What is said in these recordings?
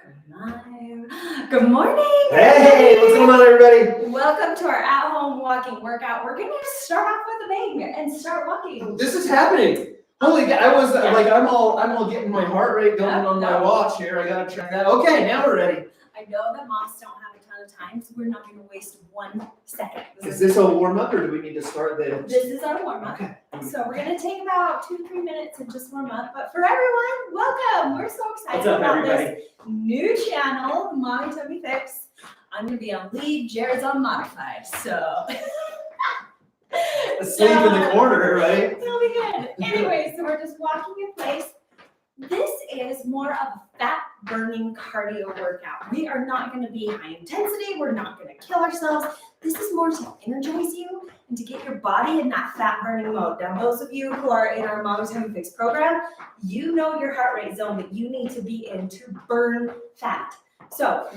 Live. Good morning. Hey, what's going on, everybody? Welcome to our at-home walking workout. We're going to start off with a bang and start walking. This is happening. Holy God, I was like, I'm all getting my heart rate going on my watch here. I gotta check that. Okay, now we're ready. I know that moms don't have a ton of time, so we're not going to waste 1 second. Is this a warm up, or do we need to start the? This is our warm up. Okay. So we're going to take about 2-3 minutes and just warm up. But for everyone, welcome. We're so excited What's up, about everybody? this new channel, Mommy Tummy Fix. I'm going to be on lead. Jared's on modified. So. Asleep in the corner, right? It'll be good. Anyway, so we're just walking in place. This is more of a fat burning cardio workout. We are not going to be high intensity. We're not going to kill ourselves. This is more to energize you and to get your body in that fat burning mode. Now, those of you who are in our Mommy Tummy Fix program, you know your heart rate zone that you need to be in to burn fat. So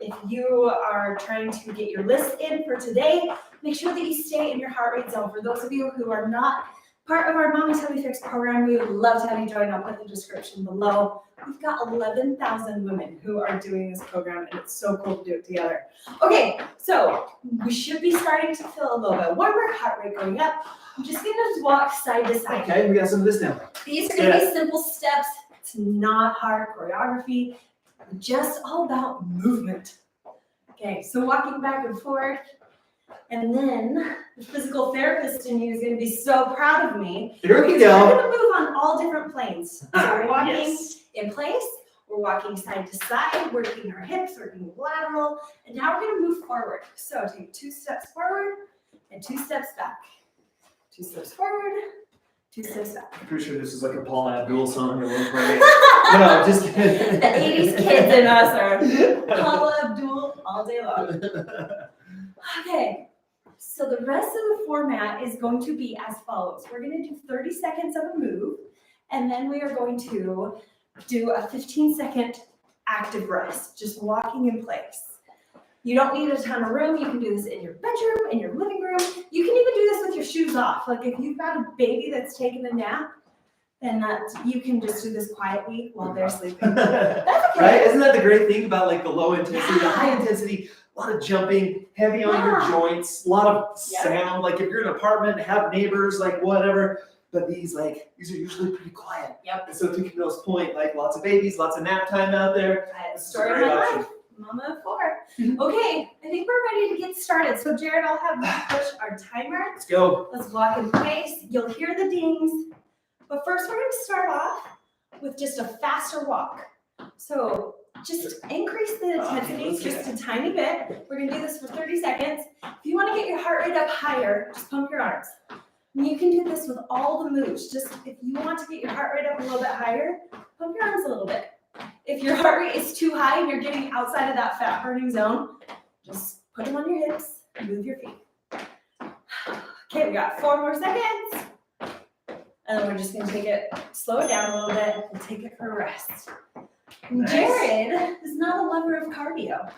if you are trying to get your list in for today, make sure that you stay in your heart rate zone. For those of you who are not part of our Mommy Tummy Fix program, we would love to have you join. I'll put the description below. We've got 11,000 women who are doing this program, and it's so cool to do it together. Okay, so we should be starting to feel a little bit warmer, heart rate going up. I'm just gonna walk side to side. Okay, we got some of this now. These are gonna be simple steps. It's not hard choreography, just all about movement. Okay, so walking back and forth. And then the physical therapist in you is going to be so proud of me. Here we We're go. going to move on all different planes. So we're walking in place, we're walking side to side, working our hips, working lateral, and now we're going to move forward. So take 2 steps forward and 2 steps back. 2 steps forward, 2 steps back. I'm pretty sure this is like a Paul Abdul song at one point. No, just kidding. The 80s kids in us are Paula Abdul all day long. Okay. So the rest of the format is going to be as follows. We're going to do 30 seconds of a move, and then we are going to do a 15-second active rest, just walking in place. You don't need a ton of room. You can do this in your bedroom, in your living room. You can even do this with your shoes off. Like if you've got a baby that's taking a nap, then you can just do this quietly while they're sleeping. That's okay. Right? Isn't that the great thing about like the low intensity, the high intensity? A lot of jumping, heavy on your joints, a lot of sound. Like if you're in an apartment, have neighbors, like whatever. But these are usually pretty quiet. Yep. And so to Camille's point, like lots of babies, lots of nap time out there. I had a story of my life. Mama of 4. Okay, I think we're ready to get started. So Jared, I'll have you push our timer. Let's go. Let's walk in place. You'll hear the dings. But first we're going to start off with just a faster walk. So just increase the intensity just a tiny bit. We're going to do this for 30 seconds. If you want to get your heart rate up higher, just pump your arms. And you can do this with all the moves. Just if you want to get your heart rate up a little bit higher, pump your arms a little bit. If your heart rate is too high and you're getting outside of that fat burning zone, just put them on your hips and move your feet. Okay, we got 4 more seconds. And then we're just going to slow it down a little bit and take it for a rest. Nice. Jared is not a lover of cardio.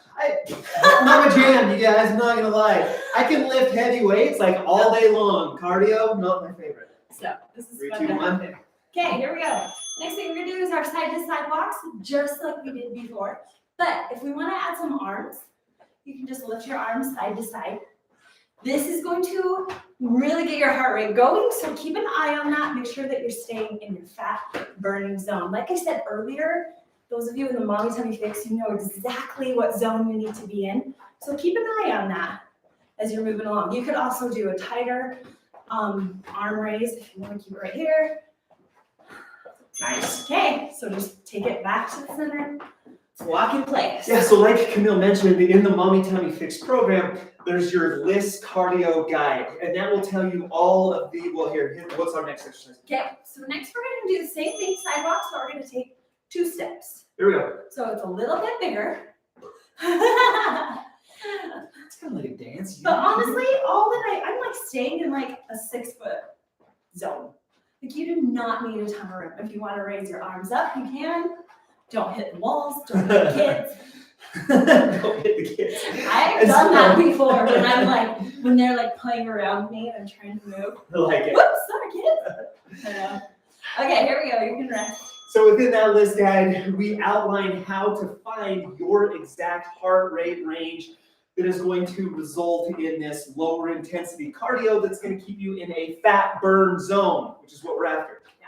Not a jam, you guys, I'm not going to lie. I can lift heavy weights like all day long. Cardio, not my favorite. So this is 3, fun 2, 1. Okay, here we go. Next thing we're going to do is our side-to-side walks, just like we did before. But if we want to add some arms, you can just lift your arms side to side. This is going to really get your heart rate going, so keep an eye on that. Make sure that you're staying in your fat burning zone. Like I said earlier, those of you in the Mommy Tummy Fix, you know exactly what zone you need to be in. So keep an eye on that as you're moving along. You could also do a tighter arm raise if you want to keep it right here. Nice. Okay, so just take it back to the center. Walk in place. Yeah, so like Camille mentioned, in the Mommy Tummy Fix program, there's your list cardio guide, and that will tell you all of the, well, here, what's our next exercise? Okay, so next we're going to do the same thing, sidewalks, but we're going to take 2 steps. Here we go. So it's a little bit bigger. It's kind of like a dance. But honestly, all that I'm like staying in like a 6-foot zone. Like you do not need a ton of room. If you want to raise your arms up, you can. Don't hit the walls, don't hit the kids. Don't hit the kids. I've done that before when they're like playing around me and I'm trying to move. I like it. Whoops, sorry kids. I know. Okay, here we go. You can rest. So within that list guide, we outline how to find your exact heart rate range that is going to result in this lower intensity cardio that's going to keep you in a fat burn zone, which is what we're after. Yeah.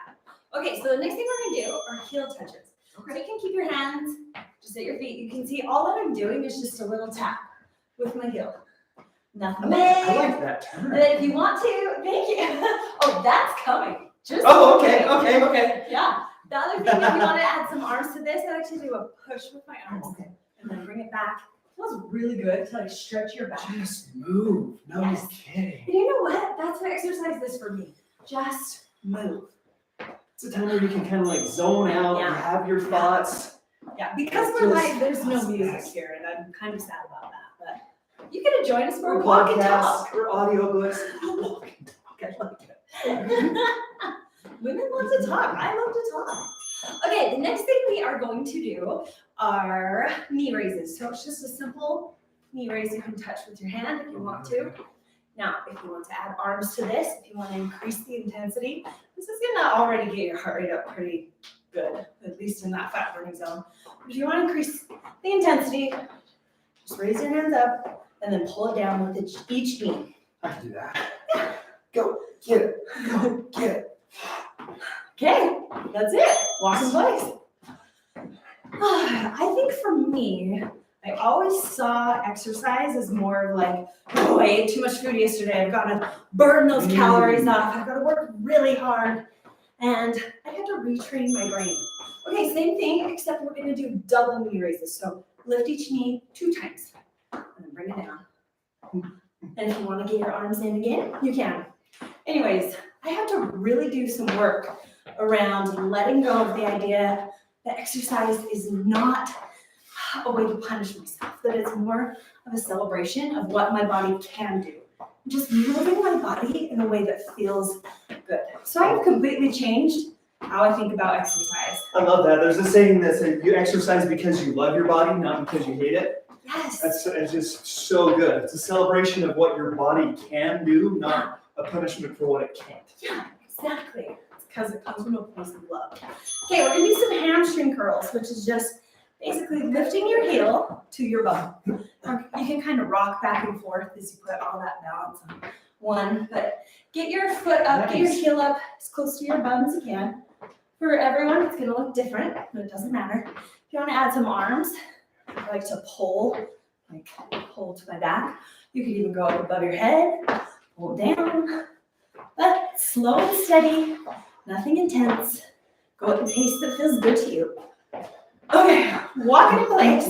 Okay, so the next thing we're gonna do are heel touches. So you can keep your hands just at your feet. You can see all that I'm doing is just a little tap with my heel. Nothing big. I like that term. And then if you want to, thank you. Oh, that's coming. Just Okay. Yeah. The other thing, if you want to add some arms to this, I like to do a push with my arms and then bring it back. It feels really good to like stretch your back. Just move. No Yes. kidding. And you know what? That's what exercise is for me. Just move. It's a time where you can kind of like zone out and have your thoughts. Yeah, because we're like, there's no music here, and I'm kind of sad about that. But you can join us for a walk and talk. Or audiobooks. Walk and talk. I like it. Women love to talk. I love to talk. Okay, the next thing we are going to do are knee raises. So it's just a simple knee raise you can touch with your hand if you want to. Now, if you want to add arms to this, if you want to increase the intensity, this is going to already get your heart rate up pretty good, at least in that fat burning zone. But if you want to increase the intensity, just raise your hands up and then pull it down with each knee. I can do that. Go get it. Go get it. Okay, that's it. Walk in place. I think for me, I always saw exercise as more of like, oh, I ate too much food yesterday. I've got to burn those calories off. I've got to work really hard. And I had to retrain my brain. Okay, same thing, except we're going to do double knee raises. So lift each knee 2 times and then bring it down. And if you want to get your arms in again, you can. Anyways, I had to really do some work around letting go of the idea that exercise is not a way to punish myself, that it's more of a celebration of what my body can do. Just moving my body in a way that feels good. So I've completely changed how I think about exercise. I love that. There's a saying that says you exercise because you love your body, not because you hate it. Yes. It's just so good. It's a celebration of what your body can do, not a punishment for what it can't. Yeah, exactly. It's because it comes from a place of love. Okay, we're gonna do some hamstring curls, which is just basically lifting your heel to your bum. You can kind of rock back and forth as you put all that balance on one, but get your foot up, get your heel up as close to your bum as you can. For everyone, it's gonna look different, but it doesn't matter. If you wanna add some arms, I like to pull to my back. You can even go up above your head, pull down, but slow and steady, nothing intense. Go at the pace that feels good to you. Okay, walk into place.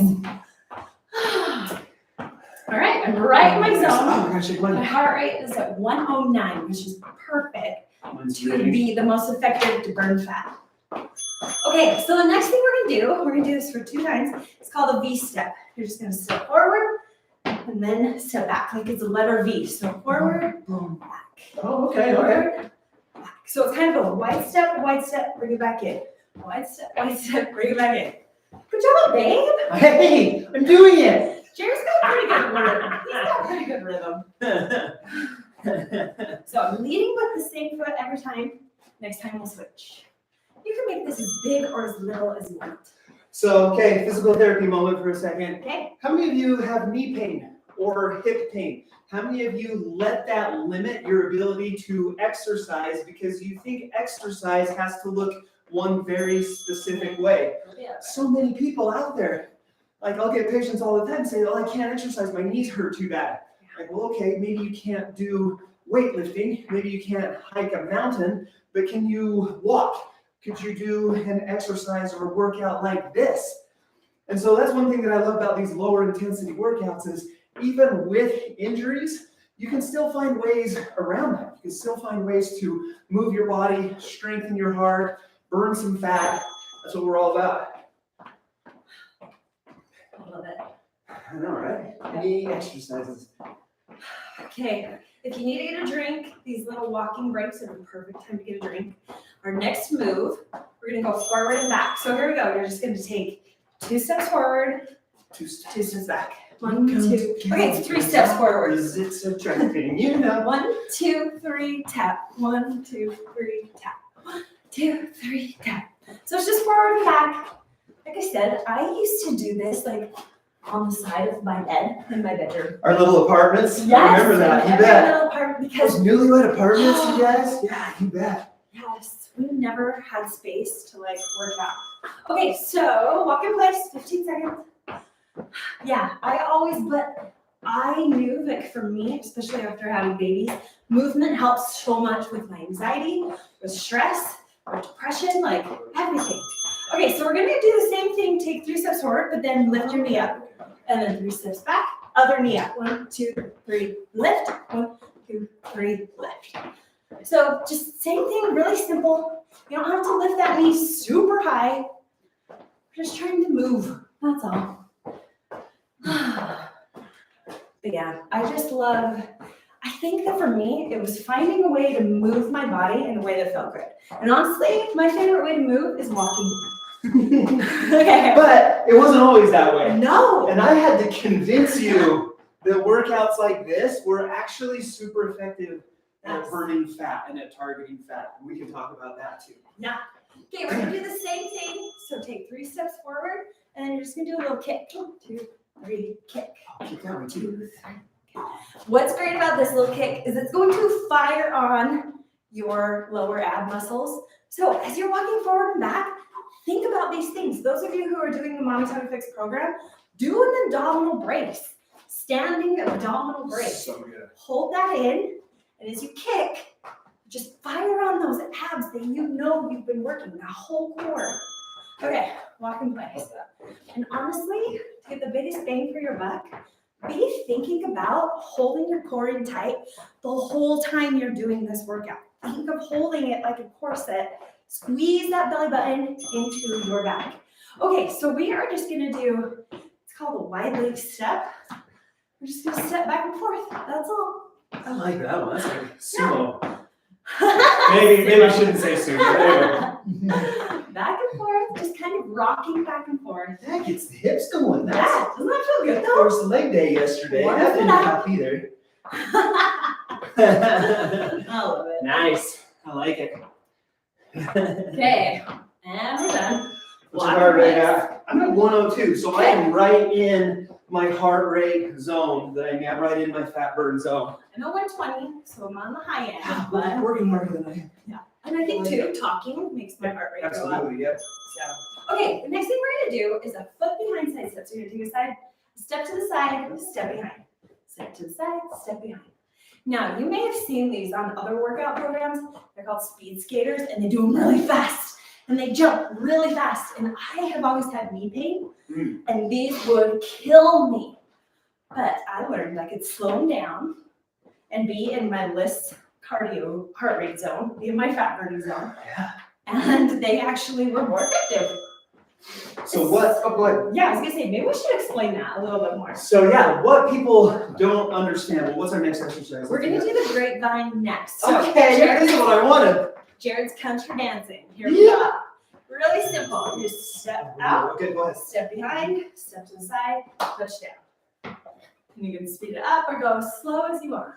All right, I'm right in my zone. My heart rate is at 109, which is perfect to be the most effective to burn fat. Okay, so the next thing we're gonna do this for 2 times. It's called a V step. You're just gonna step forward and then step back, like it's a letter V. So forward, back. Oh, okay. Forward, back. So it's kind of a wide step, bring it back in. Wide step, bring it back in. Good job, babe. Hey, I'm doing it. Jared's got pretty good rhythm. He's got pretty good rhythm. So I'm leading with the same foot every time. Next time we'll switch. You can make this as big or as little as you want. So, okay, physical therapy moment for a second. Okay. How many of you have knee pain or hip pain? How many of you let that limit your ability to exercise because you think exercise has to look one very specific way? Yeah. So many people out there. Like, I'll get patients all the time saying, oh, I can't exercise, my knees hurt too bad. Like, well, okay, maybe you can't do weightlifting, maybe you can't hike a mountain, but can you walk? Could you do an exercise or a workout like this? And so that's one thing that I love about these lower intensity workouts is even with injuries, you can still find ways around that. You can still find ways to move your body, strengthen your heart, burn some fat. That's what we're all about. I love it. I know, right? Any exercises? Okay, if you need to get a drink, these little walking breaks are the perfect time to get a drink. Our next move, we're gonna go forward and back. So here we go. You're just gonna take 2 steps forward, 2 steps back. 1, 2. Okay, it's 3 steps forward. Is it subtracting? You know. 1, 2, 3, tap. 1, 2, 3, tap. 1, 2, 3, tap. So it's just forward and back. Like I said, I used to do this like on the side of my bed in my bedroom. Our little apartments. Yes, I remember that. in You every bet. little apartment Those because newlywed apartments, you guys. Yeah, you bet. yes, we never had space to like work out. Okay, so walk in place, 15 seconds. Yeah, but I knew like for me, especially after having babies, movement helps so much with my anxiety, with stress, with depression, like everything. Okay, so we're gonna do the same thing, take 3 steps forward, but then lift your knee up. And then 3 steps back, other knee up. 1, 2, 3, lift. 1, 2, 3, lift. So just same thing, really simple. You don't have to lift that knee super high. We're just trying to move, that's all. But yeah, I think that for me, it was finding a way to move my body in a way that felt good. And honestly, my favorite way to move is walking. Okay. But it wasn't always that way. No. And I had to convince you that workouts like this were actually super effective at burning fat and at targeting fat. And we can talk about that too. Yeah. Okay, we're gonna do the same thing. So take 3 steps forward, and then you're just gonna do a little kick. 1, 2, 3, kick. I'll kick that one 2, too. 3. What's great about this little kick is it's going to fire on your lower ab muscles. So as you're walking forward and back, think about these things. Those of you who are doing the Mommy's How to Fix program, do an abdominal brace. Standing abdominal brace. So good. Hold that in, and as you kick, just fire on those abs that you know you've been working, that whole core. Okay, walk in place. And honestly, to get the biggest bang for your buck, be thinking about holding your core in tight the whole time you're doing this workout. Think of holding it like a corset. Squeeze that belly button into your back. Okay, so we are just gonna do, it's called a wide leg step. We're just gonna step back and forth, that's all. I like that one. That's like sumo. Maybe I shouldn't say sumo. Back and forth, just kind of rocking back and forth. That gets the hips going. Yeah, doesn't that feel good There though? was leg day yesterday. Warms That it didn't up. help either. I love it. Nice. I like it. Okay, and we're done. What's your heart rate at? I'm at 102, so I am right in my heart rate zone that I'm at, right in my fat burn zone. I'm at 120, so I'm on the high end. Yeah, But, working harder than I am. and I think too, talking makes my heart rate go up. Absolutely, yeah. So, okay, the next thing we're gonna do is a foot behind side step. So you're gonna take a side, step to the side, step behind. Step to the side, step behind. Now, you may have seen these on other workout programs. They're called speed skaters, and they do them really fast. And they jump really fast. And I have always had knee pain, and these would kill me. But I learned I could slow them down and be in my list cardio heart rate zone, be in my fat burning zone. Yeah. And they actually were more effective. So what? Oh, go ahead. Yeah, I was gonna say, maybe we should explain that a little bit more. So yeah, what people don't understand. Well, what's our next exercise? We're gonna do the grapevine next. So Okay, this is what I wanted. Jared's country dancing. Here we go. Really simple. You just step out, Okay, go ahead. step behind, step to the side, touch down. And you can speed it up or go as slow as you want.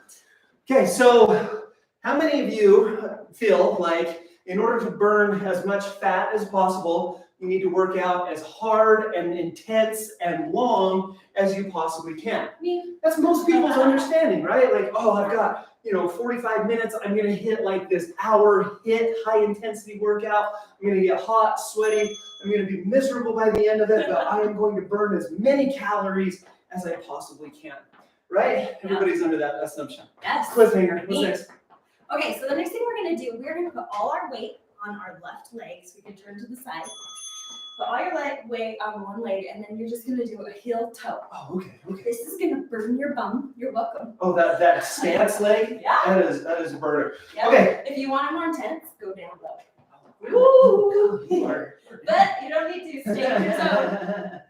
Okay, so how many of you feel like in order to burn as much fat as possible, you need to work out as hard and intense and long as you possibly can? Me. That's most people's understanding, right? Like, oh, I've got, 45 minutes. I'm going to hit like this hour high intensity workout. I'm going to get hot, sweaty. I'm going to be miserable by the end of it, but I am going to burn as many calories as I possibly can, right? Everybody's under that assumption. Yes. Cliffhanger, what's Me. next? Okay, so the next thing we're gonna do, we're gonna put all our weight on our left leg, so we can turn to the side. Put all your weight on one leg, and then you're just gonna do a heel toe. Oh, okay. This is gonna burn your bum. You're welcome. Oh, that stance leg? Yeah. That is a burner. Yep. Okay. If you want it more intense, go down low. Woo! But you don't need to stay in your zone.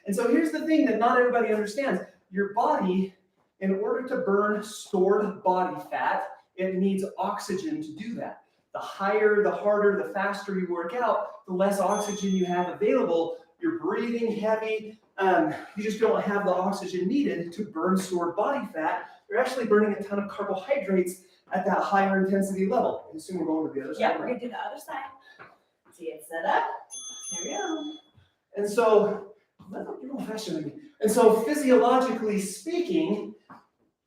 And so here's the thing that not everybody understands. Your body, in order to burn stored body fat, it needs oxygen to do that. The higher, the harder, the faster you work out, the less oxygen you have available. You're breathing heavy. You just don't have the oxygen needed to burn stored body fat. You're actually burning a ton of carbohydrates at that higher intensity level. I assume we're going to the other side. Yeah, we're gonna do the other side. See it set up. There we go. And so, you're going faster than me. And so physiologically speaking,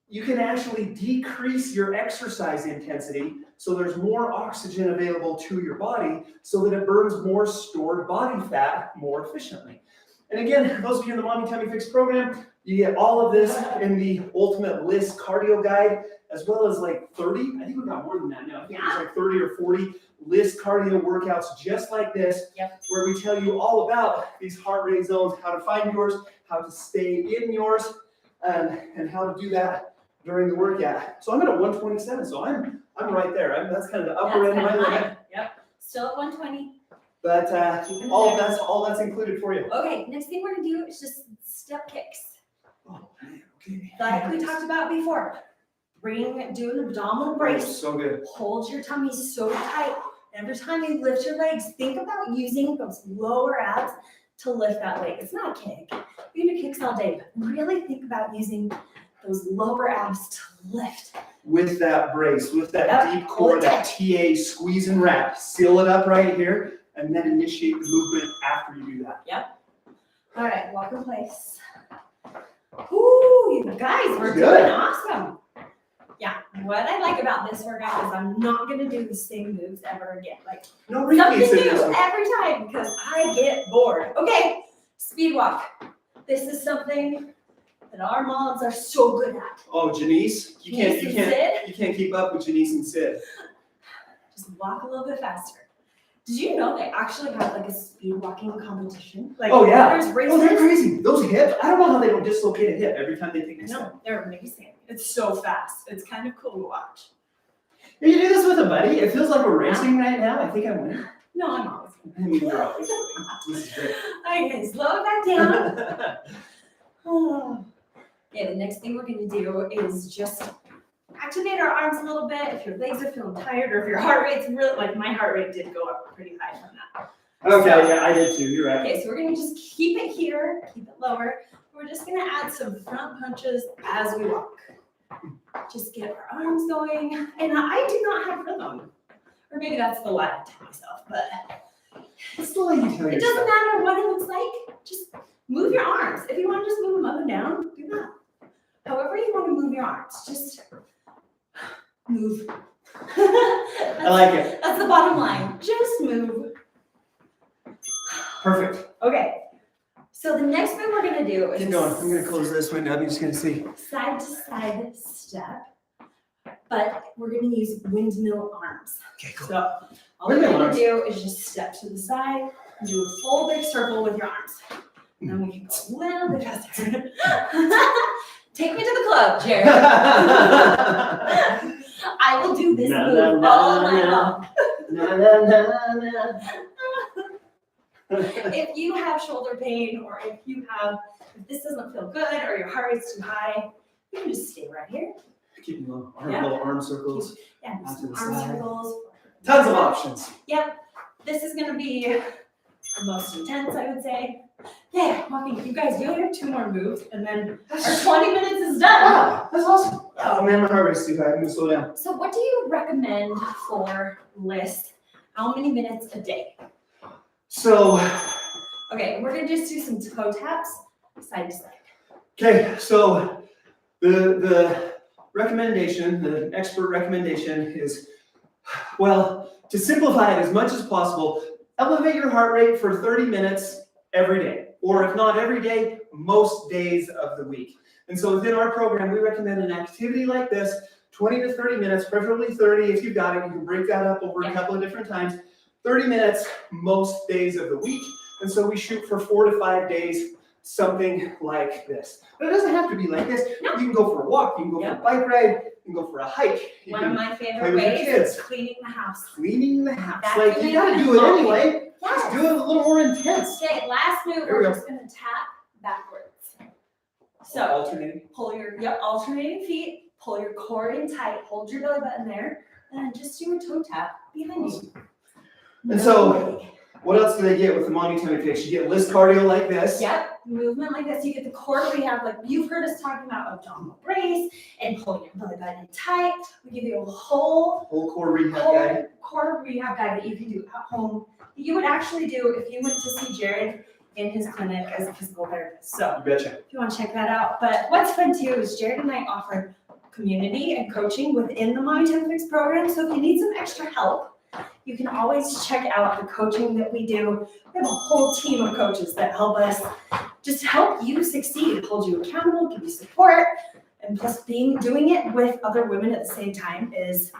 you can actually decrease your exercise intensity so there's more oxygen available to your body so that it burns more stored body fat more efficiently. And again, those of you in the Mommy Tummy Fix program, you get all of this in the Ultimate List Cardio Guide, as well as like 30, I think we've got more than that now. I think it's like 30 or 40 List cardio workouts just like this, where we tell you all about these heart rate zones, how to find yours, how to stay in yours, and how to do that during the workout. So I'm at a 127, so I'm right there. That's kind of the upper end of my limit. Yep, still at 120. But all that's included for you. Okay, next thing we're gonna do is just step kicks. Oh, man, okay. Like we talked about before. Do an abdominal brace. So good. Hold your tummy so tight. Every time you lift your legs, think about using those lower abs to lift that leg. It's not a kick. You can do kicks all day, but really think about using those lower abs to lift. With that brace, with that deep core, that TA squeeze and wrap. Seal it up right here, and then initiate the movement after you do that. Yep. All right, walk in place. Whoo, you guys, we're Good. doing awesome. Yeah, what I like about this workout is I'm not gonna do the same moves ever again. Like No something repeats in new this one. every time because I get bored. Okay, speed walk. This is something that our moms are so good at. Oh, Janice, you Janice and Sid? can't keep up with Janice and Sid. Just walk a little bit faster. Did you know they actually have like a speed walking competition? Like, Oh yeah. there's races. Oh, they're crazy. Those hips. I don't know how they don't dislocate a hip every time they take a step. No, they're amazing. It's so fast. It's kind of cool to watch. You do this with a buddy. It feels like we're racing right now. I think I'm winning. No, I'm always I mean, you're always winning. This is great. Okay, slow it back down. Oh. Okay, the next thing we're gonna do is just activate our arms a little bit. If your legs are feeling tired or if your heart rate's really, like my heart rate did go up pretty high from that. Okay, yeah, I did too. You're right. Okay, so we're gonna just keep it here, keep it lower. We're just gonna add some front punches as we walk. Just get our arms going. And I do not have rhythm. Or maybe that's the lie I tell myself, but It's the way you tell it doesn't matter what it looks like. Just move your arms. If you want to just move them up and down, do that. However you want to move your arms, just move. I like it. That's the bottom line. Just move. Perfect. Okay. So the next thing we're gonna do is Keep going. I'm gonna close this window. I'm just gonna see. side to side step, but we're gonna use windmill arms. Okay, cool. So all we're Windmill gonna arms. do is just step to the side and do a full big circle with your arms. And then we can go a little bit faster. Take me to the club, Jared. I will do this move all night long. If you have shoulder pain or if this doesn't feel good or your heart rate's too high, you can just stay right here. Keep little Yeah. arm circles. Yeah, Out to some the arm side. circles. Tons of options. Yep, this is gonna be the most intense, I would say. Yeah, walking. You guys, you only have 2 more moves, and then our 20 minutes is done. Wow, that's awesome. Oh man, my heart rate's too high. I'm gonna slow down. So, what do you recommend for lists? How many minutes a day? So, Okay, we're gonna just do some toe taps, side to side. okay, so the recommendation, the expert recommendation is, well, to simplify it as much as possible, elevate your heart rate for 30 minutes every day, or if not every day, most days of the week. And so within our program, we recommend an activity like this, 20 to 30 minutes, preferably 30 if you've got it. You can break that up over a couple of different times. 30 minutes most days of the week. And so we shoot for 4 to 5 days, something like this. But it doesn't have to be like this. No. You can go for a walk, you can go for a bike ride, you can go for a hike. You One of can my play favorite with your ways kids. is cleaning the house. Cleaning the house. That's Like, you gotta do it anyway. Just do it a little more intense. Okay, last move, There we we're go. just gonna tap backwards. So, Alternating. pull your, alternating feet, pull your core in tight, hold your belly button there, and then just do a toe tap behind you. And so, what else do they get with the Mommy Tummy Fix? You get list cardio like this. Yep, movement like this. You get the core rehab, like you've heard us talking about abdominal brace and pulling your belly button tight. We give you a whole core rehab guide. Core rehab guide that you can do at home. That you would actually do if you went to see Jared in his clinic as a physical therapist. So You betcha. if you want to check that out. But what's fun too is Jared and I offer community and coaching within the Mommy 10 Fix program. So if you need some extra help, you can always check out the coaching that we do. We have a whole team of coaches that help us just help you succeed, hold you accountable, give you support, and plus doing it with other women at the same time is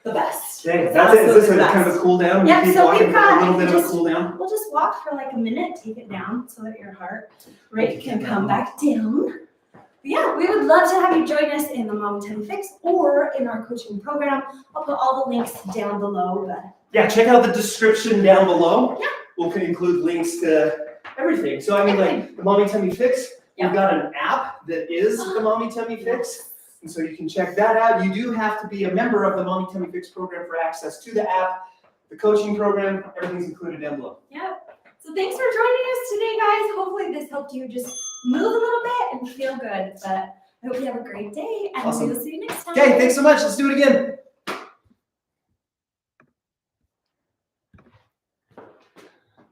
the best. Okay, It's that's it. Is this absolutely kind of a cool down? Yep, Keep so walking we've for a got- little bit of a just- cool down. We'll just walk for like a minute, take it down so that your heart rate can come back down. But yeah, we would love to have you join us in the Mommy 10 Fix or in our coaching program. I'll put all the links down below. But Yeah, check out the description down below. Yeah. We'll can include links to everything. So I mean, like the Mommy Tummy Fix, Yeah. we've got an app that is the Mommy Tummy Fix. And so you can check that out. You do have to be a member of the Mommy Tummy Fix program for access to the app, the coaching program, everything's included down below. Yep. So thanks for joining us today, guys. Hopefully this helped you just move a little bit and feel good. But I hope you have a great day, and Awesome. we will see you next time. Okay, thanks so much. Let's do it again.